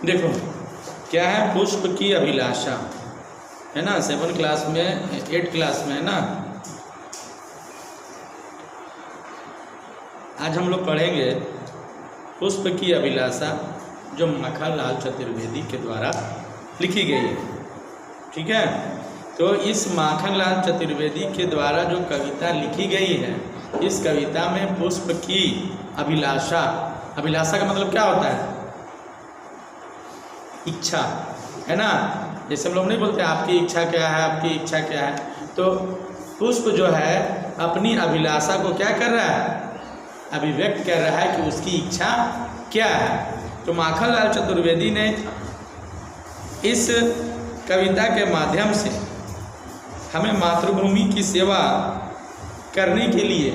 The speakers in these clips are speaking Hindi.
देखो क्या है, पुष्प की अभिलाषा है ना, 7 क्लास में 8 क्लास में है ना। आज हम लोग पढ़ेंगे पुष्प की अभिलाषा, जो माखनलाल चतुर्वेदी के द्वारा लिखी गई है। ठीक है, तो इस माखनलाल चतुर्वेदी के द्वारा जो कविता लिखी गई है, इस कविता में पुष्प की अभिलाषा, अभिलाषा का मतलब क्या होता है? इच्छा, है ना। जैसे हम लोग नहीं बोलते आपकी इच्छा क्या है, आपकी इच्छा क्या है, तो पुष्प जो है अपनी अभिलाषा को क्या कर रहा है? अभिव्यक्त कर रहा है कि उसकी इच्छा क्या है। तो माखनलाल चतुर्वेदी ने इस कविता के माध्यम से हमें मातृभूमि की सेवा करने के लिए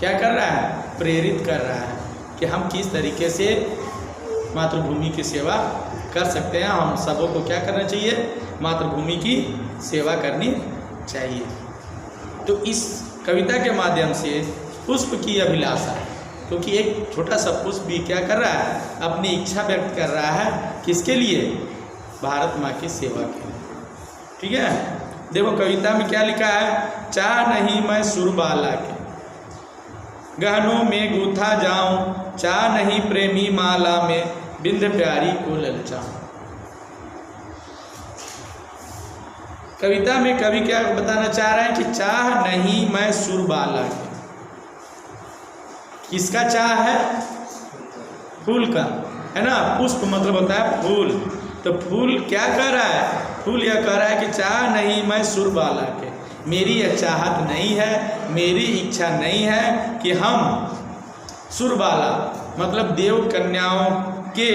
क्या कर रहा है? प्रेरित कर रहा है कि हम किस तरीके से मातृभूमि की सेवा कर सकते हैं। हम सबों को क्या करना चाहिए? मातृभूमि की सेवा करनी चाहिए। तो इस कविता के माध्यम से पुष्प की अभिलाषा, क्योंकि एक छोटा सा पुष्प भी क्या कर रहा है? अपनी इच्छा व्यक्त कर रहा है, किसके लिए? भारत माँ की सेवा के लिए। ठीक है, देखो कविता में क्या लिखा है? चाह नहीं मैं सुरबाला के गहनों में गूथा जाऊं, चाह नहीं प्रेमी माला में बिंद प्यारी को ललचाऊं। कविता में कवि क्या बताना चाह रहा है कि चाह नहीं मैं सुरबाला के। किसका चाह है? फूल का, है ना। पुष्प मतलब होता है फूल। तो फूल क्या कह रहा है? फूल यह कह रहा है कि चाह नहीं मैं सुरबाला के, मेरी यह चाहत नहीं है, मेरी इच्छा नहीं है कि हम सुरबाला मतलब देव कन्याओं के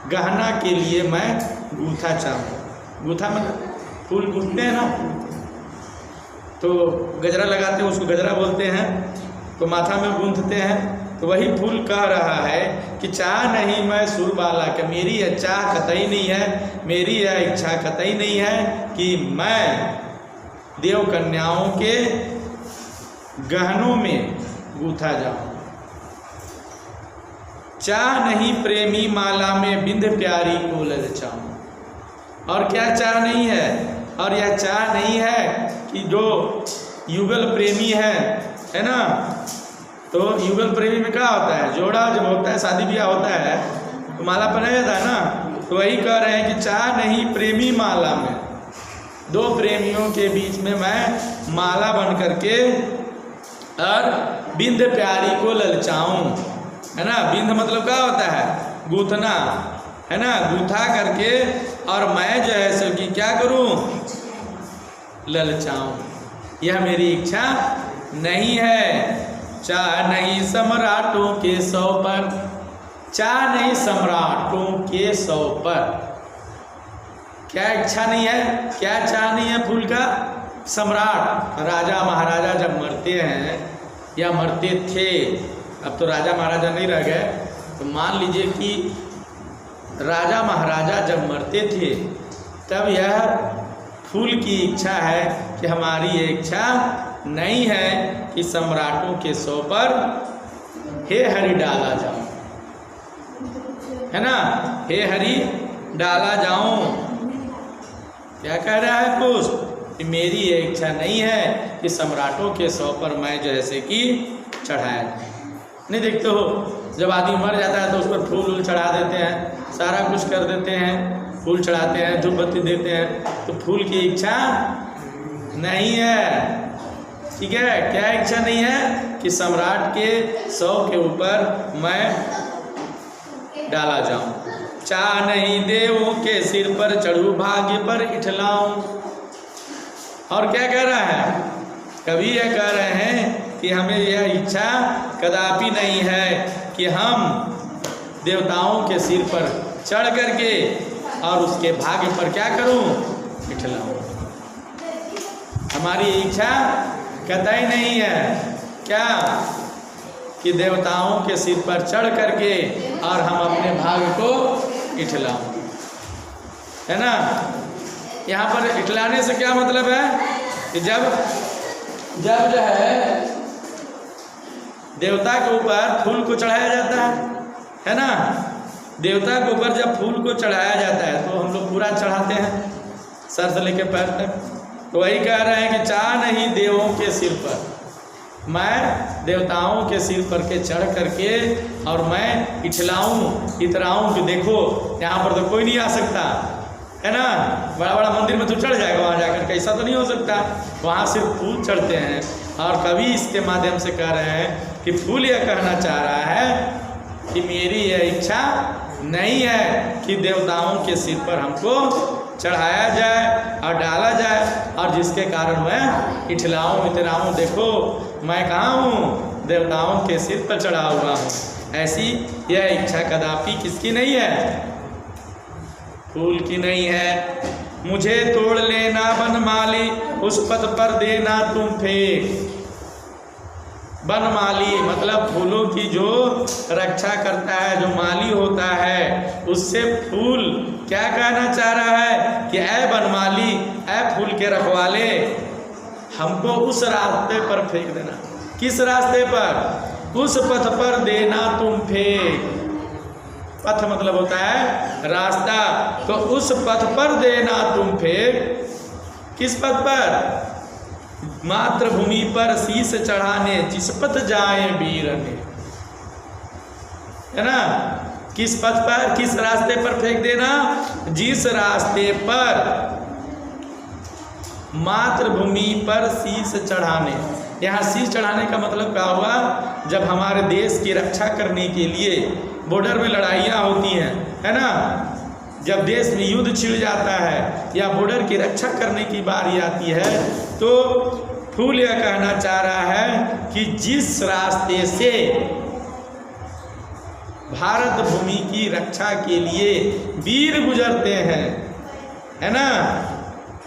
गहना के लिए मैं गूथा चाहूँ। गूथा मतलब फूल गूंथते हैं ना, तो गजरा लगाते हैं, उसको गजरा बोलते हैं। तो माथा में गूंथते हैं, तो वही फूल कह रहा है कि चाह नहीं मैं सुरबाला का, मेरी यह चाह कतई नहीं है, मेरी यह इच्छा कतई नहीं है कि मैं देव कन्याओं के गहनों में गूथा जाऊं। चाह नहीं प्रेमी माला में बिंद प्यारी को ललचाऊं। और क्या चाह नहीं है? और यह चाह नहीं है कि जो युगल प्रेमी है ना, तो युगल प्रेमी में क्या होता है? जोड़ा जब होता है, शादी ब्याह होता है तो माला पहनाया जाता है ना। तो वही कह रहे हैं कि चाह नहीं प्रेमी माला में, दो प्रेमियों के बीच में मैं माला बन करके और बिंद प्यारी को ललचाऊं, है ना। बिंद मतलब क्या होता है? गूथना, है ना। गूथा करके और मैं जो है सो कि क्या करूं? ललचाऊं। यह मेरी इच्छा नहीं है। चाह नहीं सम्राटों के सौ पर, चाह नहीं सम्राटों के सौ पर। क्या इच्छा नहीं है? क्या चाह नहीं है फूल का? सम्राट राजा महाराजा जब मरते हैं या मरते थे, अब तो राजा महाराजा नहीं रह गए, तो मान लीजिए कि राजा महाराजा जब मरते थे, तब यह फूल की इच्छा है कि हमारी ये इच्छा नहीं है कि सम्राटों के सौ पर हे हरि डाला जाऊं, है ना। हे हरि डाला जाऊं। क्या कह रहा है पुष्प? कि मेरी ये इच्छा नहीं है कि सम्राटों के सौ पर मैं जैसे कि चढ़ाया। नहीं देखते हो, जब आदमी मर जाता है तो उस पर फूल वूल चढ़ा देते हैं, सारा कुछ कर देते हैं, फूल चढ़ाते हैं, धूप बत्ती देते हैं। तो फूल की इच्छा नहीं है। ठीक है, क्या इच्छा नहीं है? कि सम्राट के सौ के ऊपर मैं डाला जाऊं। चाह नहीं देवों के सिर पर चढ़ूं, भाग्य पर इठलाऊं। और क्या कह रहा है कवि? यह कह रहे हैं कि हमें यह इच्छा कदापि नहीं है कि हम देवताओं के सिर पर चढ़ करके और उसके भाग्य पर क्या करूं? इठलाऊं। हमारी इच्छा कतई नहीं है क्या? कि देवताओं के सिर पर चढ़ करके और हम अपने भाग्य को इठलाऊं, है ना। यहाँ पर इठलाने से क्या मतलब है? कि जब जो है देवता के ऊपर फूल को चढ़ाया जाता है ना। देवता के ऊपर जब फूल को चढ़ाया जाता है तो हम लोग पूरा चढ़ाते हैं, सर से लेकर पैर तक। तो वही कह रहे हैं कि चाह नहीं देवों के सिर पर, मैं देवताओं के सिर पर के चढ़ करके और मैं इतराऊं कि देखो यहाँ पर तो कोई नहीं आ सकता है ना, बड़ा बड़ा मंदिर में तो चढ़ जाएगा वहाँ जाकर के, ऐसा तो नहीं हो सकता। वहाँ सिर्फ फूल चढ़ते हैं। और कवि इसके माध्यम से कह रहे हैं कि फूल यह कहना चाह रहा है कि मेरी यह इच्छा नहीं है कि देवताओं के सिर पर हमको चढ़ाया जाए और डाला जाए, और जिसके कारण मैं इतराऊं देखो मैं कहाँ हूँ, देवताओं के सिर पर चढ़ा हुआ हूँ। ऐसी यह इच्छा कदापि किसकी नहीं है, फूल की नहीं है। मुझे तोड़ लेना बनमाली, उस पथ पर देना तुम फेंक। बनमाली मतलब फूलों की जो रक्षा करता है, जो माली होता है, उससे फूल क्या कहना चाह रहा है कि ऐ बनमाली, ऐ फूल के रखवाले, हमको उस रास्ते पर फेंक देना। किस रास्ते पर? उस पथ पर देना तुम फेंक। पथ मतलब होता है रास्ता, तो उस पथ पर देना तुम फेंक। किस पथ पर? मातृभूमि पर शीश चढ़ाने जिस पथ जाए वीरने, है ना। किस पथ पर, किस रास्ते पर फेंक देना? जिस रास्ते पर मातृभूमि पर शीश चढ़ाने। यहाँ शीश चढ़ाने का मतलब क्या हुआ? जब हमारे देश की रक्षा करने के लिए बॉर्डर में लड़ाइयाँ होती हैं, है ना, जब देश में युद्ध छिड़ जाता है या बॉर्डर की रक्षा करने की बारी आती है, तो फूल यह कहना चाह रहा है कि जिस रास्ते से भारत भूमि की रक्षा के लिए वीर गुजरते हैं, है ना,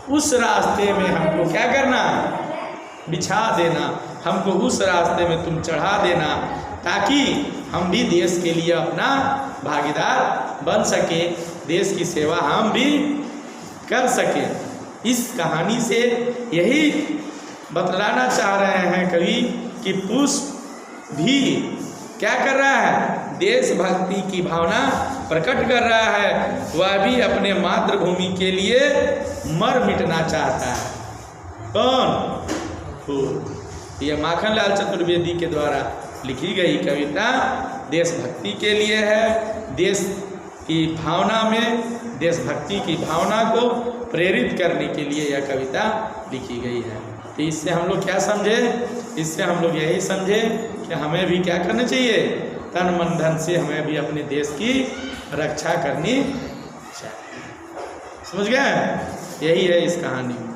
उस रास्ते में हमको क्या करना? बिछा देना, हमको उस रास्ते में तुम चढ़ा देना, ताकि हम भी देश के लिए अपना भागीदार बन सके, देश की सेवा हम भी कर सके। इस कहानी से यही बतलाना चाह रहे हैं कवि कि पुष्प भी क्या कर रहा है? देशभक्ति की भावना प्रकट कर रहा है। वह भी अपने मातृभूमि के लिए मर मिटना चाहता है। कौन? फूल। यह माखनलाल चतुर्वेदी के द्वारा लिखी गई कविता देशभक्ति के लिए है। देश की भावना में, देशभक्ति की भावना को प्रेरित करने के लिए यह कविता लिखी गई है। तो इससे हम लोग क्या समझे? इससे हम लोग यही समझे कि हमें भी क्या करना चाहिए? तन मन धन से हमें भी अपने देश की रक्षा करनी चाहिए। समझ गए? यही है इस कहानी में।